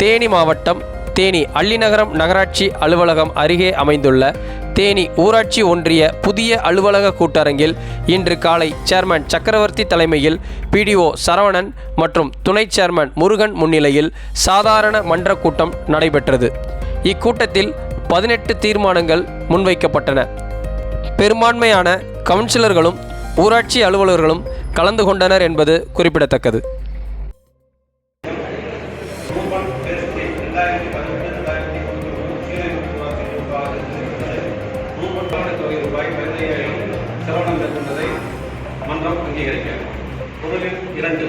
தேனி மாவட்டம் தேனி அள்ளிநகரம் நகராட்சி அலுவலகம் அருகே அமைந்துள்ள தேனி ஊராட்சி ஒன்றிய புதிய அலுவலக கூட்டரங்கில் இன்று காலை சேர்மன் சக்கரவர்த்தி தலைமையில் பிடிஓ சரவணன் மற்றும் துணை சேர்மன் முருகன் முன்னிலையில் சாதாரண மன்ற கூட்டம் நடைபெற்றது. இக்கூட்டத்தில் 18 தீர்மானங்கள் முன்வைக்கப்பட்டன. பெரும்பான்மையான கவுன்சிலர்களும் ஊராட்சி அலுவலர்களும் கலந்து கொண்டனர் என்பது குறிப்பிடத்தக்கது. மன்றம் அங்கீகரிக்கிறது. முதலில் 2